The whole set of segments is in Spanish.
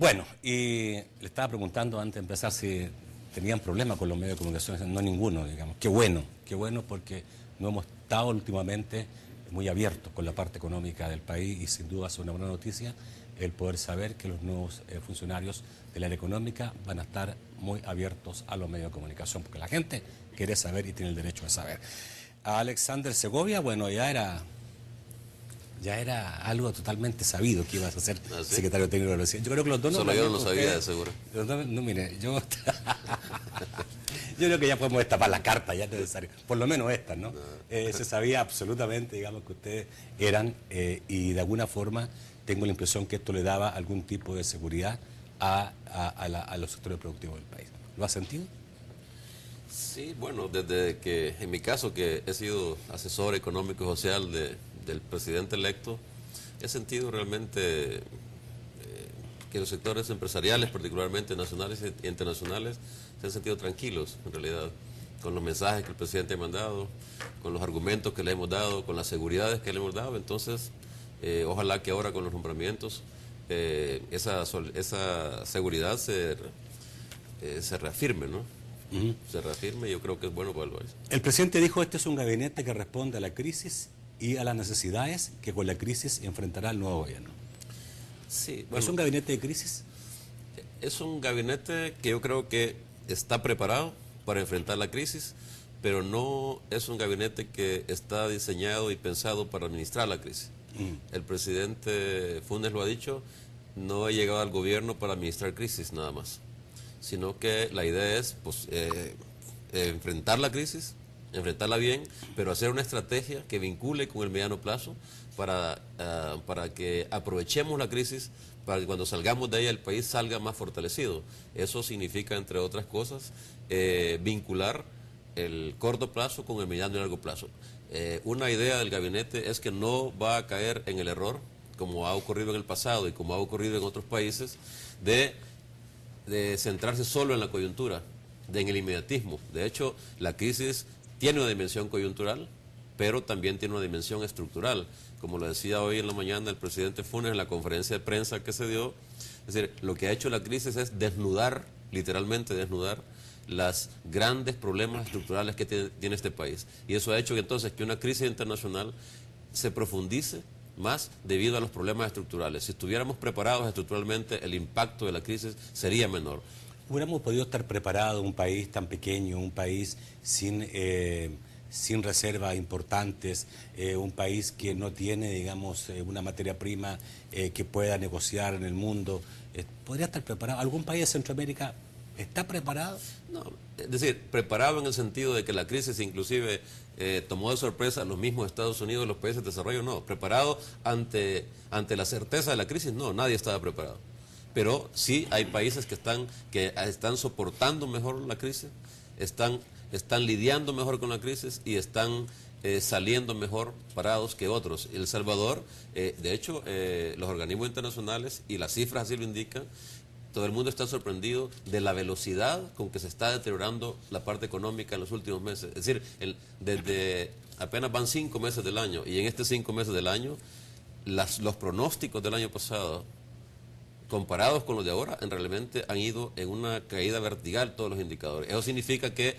Bueno, y le estaba preguntando antes de empezar si tenían problemas con los medios de comunicación. No ninguno, digamos. Qué bueno porque no hemos estado últimamente muy abiertos con la parte económica del país y sin duda es una buena noticia el poder saber que los nuevos funcionarios del área económica van a estar muy abiertos a los medios de comunicación, porque la gente quiere saber y tiene el derecho a saber. A Alexander Segovia, bueno, ya era algo totalmente sabido que ibas a ser secretario técnico de la universidad. Yo creo que los dos Solo yo no lo sabía, de seguro. No, mire, yo creo que ya podemos destapar las cartas, ya es necesario. Por lo menos estas, ¿no? Se sabía absolutamente, digamos, que ustedes eran, y de alguna forma tengo la impresión que esto le daba algún tipo de seguridad a los sectores productivos del país. ¿Lo has sentido? Sí, bueno, desde que, en mi caso, que he sido asesor económico y social del presidente electo, he sentido realmente que los sectores empresariales, particularmente nacionales e internacionales, se han sentido tranquilos, en realidad, con los mensajes que el presidente ha mandado, con los argumentos que le hemos dado, con las seguridades que le hemos dado. Entonces, ojalá que ahora con los nombramientos esa seguridad se reafirme, ¿no? Se reafirme, y yo creo que es bueno para el país. El presidente dijo: este es un gabinete que responde a la crisis y a las necesidades que con la crisis enfrentará el nuevo gobierno. Sí, bueno, ¿es un gabinete de crisis? Es un gabinete que yo creo que está preparado para enfrentar la crisis, pero no es un gabinete que está diseñado y pensado para administrar la crisis. El presidente Funes lo ha dicho: no he llegado al gobierno para administrar crisis nada más, sino que la idea es pues, enfrentar la crisis, enfrentarla bien, pero hacer una estrategia que vincule con el mediano plazo para que aprovechemos la crisis, para que cuando salgamos de ella el país salga más fortalecido. Eso significa, entre otras cosas, vincular el corto plazo con el mediano y largo plazo. Una idea del gabinete es que no va a caer en el error, como ha ocurrido en el pasado y como ha ocurrido en otros países, de centrarse solo en la coyuntura, en el inmediatismo. De hecho, la crisis tiene una dimensión coyuntural, pero también tiene una dimensión estructural. Como lo decía hoy en la mañana el presidente Funes en la conferencia de prensa que se dio, es decir, lo que ha hecho la crisis es desnudar, literalmente desnudar, los grandes problemas estructurales que tiene este país. Y eso ha hecho que entonces que una crisis internacional se profundice más debido a los problemas estructurales. Si estuviéramos preparados estructuralmente, el impacto de la crisis sería menor. ¿Hubiéramos podido estar preparados, un país tan pequeño, un país sin reservas importantes, un país que no tiene, digamos, una materia prima que pueda negociar en el mundo? ¿Podría estar preparado? ¿Algún país de Centroamérica está preparado? No, es decir, preparado en el sentido de que la crisis inclusive tomó de sorpresa a los mismos Estados Unidos, los países de desarrollo, no. Preparado ante la certeza de la crisis, no, nadie estaba preparado. Pero sí hay países que están soportando mejor la crisis, están lidiando mejor con la crisis y están saliendo mejor parados que otros. El Salvador, de hecho, los organismos internacionales y las cifras así lo indican, todo el mundo está sorprendido de la velocidad con que se está deteriorando la parte económica en los últimos meses. Es decir, desde apenas van 5 meses del año, y en estos 5 meses del año, los pronósticos del año pasado, comparados con los de ahora, realmente han ido en una caída vertical todos los indicadores. Eso significa que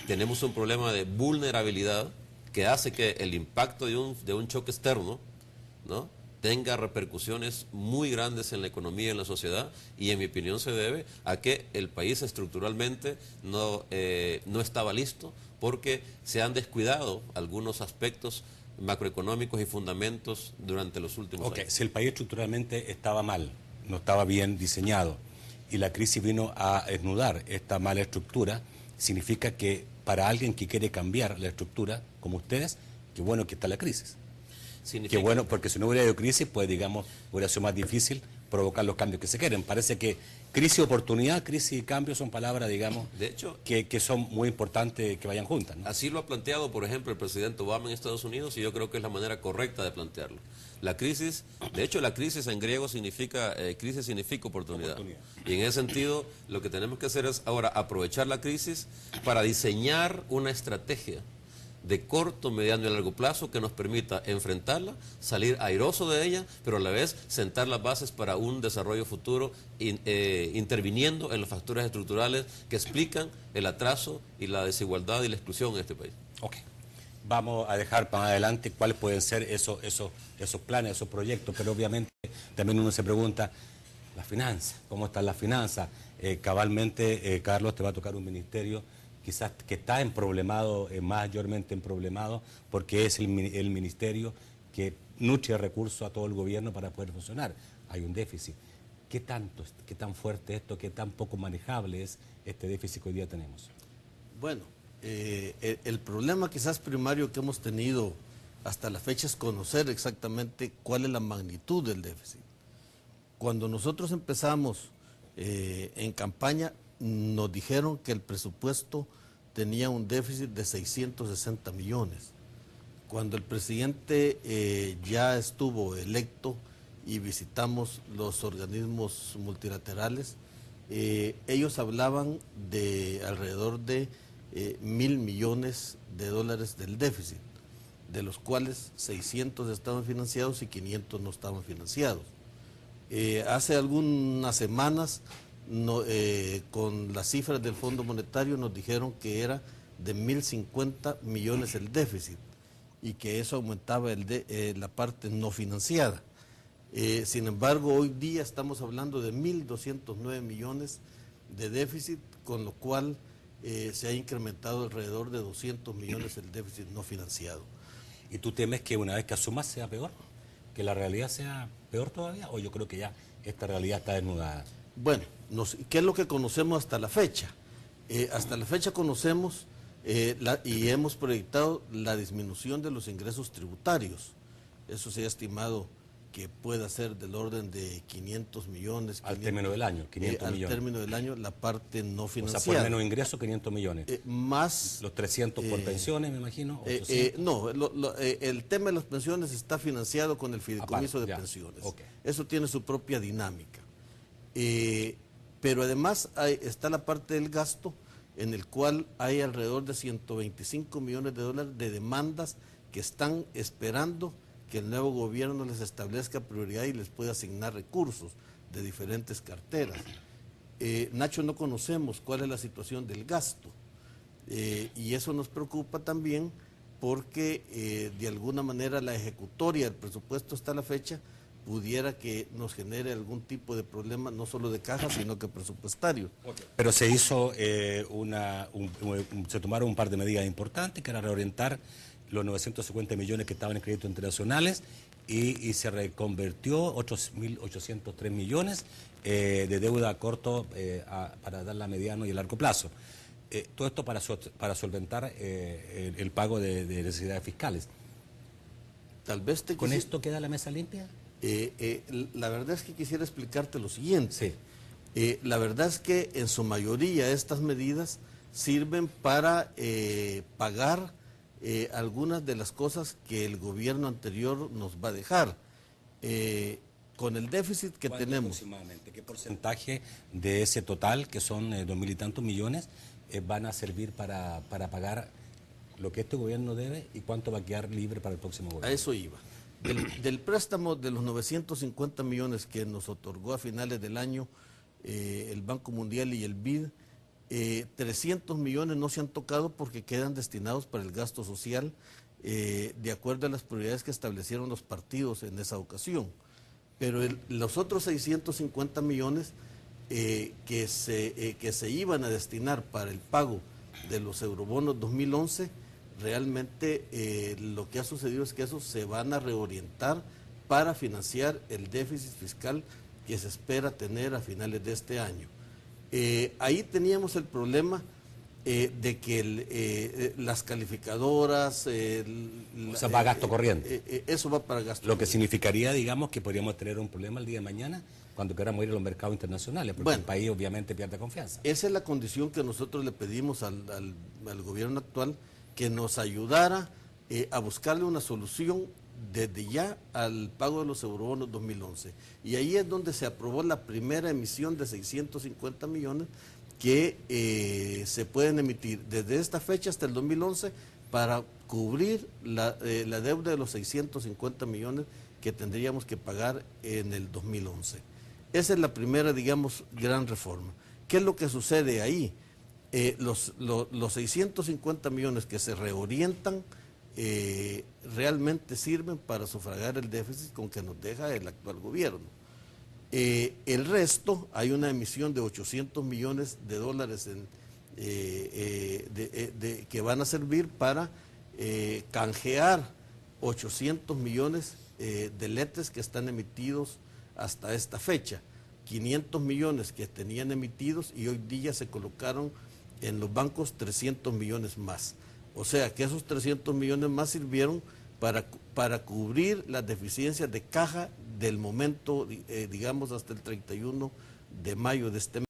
tenemos un problema de vulnerabilidad que hace que el impacto de un choque externo, ¿no?, tenga repercusiones muy grandes en la economía y en la sociedad, y en mi opinión se debe a que el país estructuralmente no estaba listo, porque se han descuidado algunos aspectos macroeconómicos y fundamentos durante los últimos años. Si el país estructuralmente estaba mal, no estaba bien diseñado, y la crisis vino a desnudar esta mala estructura, significa que para alguien que quiere cambiar la estructura, como ustedes, qué bueno que está la crisis. Qué bueno, porque si no hubiera habido crisis, pues digamos, hubiera sido más difícil provocar los cambios que se quieren. Parece que crisis y oportunidad, crisis y cambio son palabras, digamos, de hecho, que son muy importantes que vayan juntas, ¿no? Así lo ha planteado, por ejemplo, el presidente Obama en Estados Unidos, y yo creo que es la manera correcta de plantearlo. La crisis, de hecho, la crisis en griego significa, crisis significa oportunidad. Y en ese sentido, lo que tenemos que hacer es ahora aprovechar la crisis para diseñar una estrategia de corto, mediano y largo plazo que nos permita enfrentarla, salir airoso de ella, pero a la vez sentar las bases para un desarrollo futuro interviniendo en los factores estructurales que explican el atraso y la desigualdad y la exclusión en este país. Ok. Vamos a dejar para adelante cuáles pueden ser esos planes, esos proyectos, pero obviamente también uno se pregunta, las finanzas, ¿cómo están las finanzas? Cabalmente, Carlos, te va a tocar un ministerio quizás que está emproblemado, mayormente emproblemado, porque es el ministerio que nutre recursos a todo el gobierno para poder funcionar. Hay un déficit. ¿Qué tan fuerte esto, qué tan poco manejable es este déficit que hoy día tenemos? Bueno, el problema quizás primario que hemos tenido hasta la fecha es conocer exactamente cuál es la magnitud del déficit. Cuando nosotros empezamos en campaña, nos dijeron que el presupuesto tenía un déficit de 660 millones. Cuando el presidente ya estuvo electo y visitamos los organismos multilaterales, ellos hablaban de alrededor de 1.000 millones de dólares del déficit, de los cuales 600 estaban financiados y 500 no estaban financiados. Hace algunas semanas, con las cifras del Fondo Monetario, nos dijeron que era de 1.050 millones el déficit y que eso aumentaba la parte no financiada. Sin embargo, hoy día estamos hablando de 1.209 millones de déficit, con lo cual se ha incrementado alrededor de 200 millones el déficit no financiado. ¿Y tú temes que una vez que asumas sea peor? ¿Que la realidad sea peor todavía? ¿O yo creo que ya esta realidad está desnudada? Bueno, ¿qué es lo que conocemos hasta la fecha? Hasta la fecha conocemos y hemos proyectado la disminución de los ingresos tributarios. Eso se ha estimado que pueda ser del orden de 500 millones. Al término del año, 500 millones. Al término del año, la parte no financiada. O sea, por menos ingresos, 500 millones. Más... Los 300 por pensiones, me imagino. No, el tema de las pensiones está financiado con el fideicomiso de pensiones. Okay. Eso tiene su propia dinámica. Pero además está la parte del gasto, en el cual hay alrededor de 125 millones de dólares de demandas que están esperando que el nuevo gobierno les establezca prioridad y les pueda asignar recursos de diferentes carteras. Nacho, no conocemos cuál es la situación del gasto y eso nos preocupa también porque de alguna manera la ejecutoria del presupuesto hasta la fecha pudiera que nos genere algún tipo de problema, no solo de caja, sino que presupuestario. Okay. Pero se hizo, se tomaron un par de medidas importantes, que era reorientar los 950 millones que estaban en créditos internacionales y se reconvirtió otros 1.803 millones de deuda a corto para darla a mediano y a largo plazo. Todo esto para solventar el pago de necesidades fiscales. Tal vez ¿Con esto queda la mesa limpia? La verdad es que quisiera explicarte lo siguiente. Sí. La verdad es que en su mayoría estas medidas sirven para pagar algunas de las cosas que el gobierno anterior nos va a dejar. Con el déficit que tenemos. Aproximadamente, ¿qué porcentaje de ese total, que son 2.000 y tantos millones, van a servir para pagar lo que este gobierno debe y cuánto va a quedar libre para el próximo gobierno? A eso iba. Del préstamo de los 950 millones que nos otorgó a finales del año el Banco Mundial y el BID, 300 millones no se han tocado porque quedan destinados para el gasto social de acuerdo a las prioridades que establecieron los partidos en esa ocasión. Pero los otros 650 millones que se iban a destinar para el pago de los eurobonos 2011, realmente lo que ha sucedido es que esos se van a reorientar para financiar el déficit fiscal que se espera tener a finales de este año. Ahí teníamos el problema de que las calificadoras... o sea, va a gasto corriente. Eso va para gasto Lo que significaría, digamos, que podríamos tener un problema el día de mañana cuando queramos ir a los mercados internacionales, porque el país obviamente pierde confianza. Esa es la condición que nosotros le pedimos al gobierno actual, que nos ayudara a buscarle una solución desde ya al pago de los eurobonos 2011. Y ahí es donde se aprobó la primera emisión de 650 millones que se pueden emitir desde esta fecha hasta el 2011 para cubrir la deuda de los 650 millones que tendríamos que pagar en el 2011. Esa es la primera, digamos, gran reforma. ¿Qué es lo que sucede ahí? Los 650 millones que se reorientan realmente sirven para sufragar el déficit con que nos deja el actual gobierno. El resto, hay una emisión de 800 millones de dólares que van a servir para canjear 800 millones de letes que están emitidos hasta esta fecha. 500 millones que tenían emitidos y hoy día se colocaron en los bancos 300 millones más. O sea que esos 300 millones más sirvieron para cubrir las deficiencias de caja del momento, digamos hasta el 31 de mayo de este mes.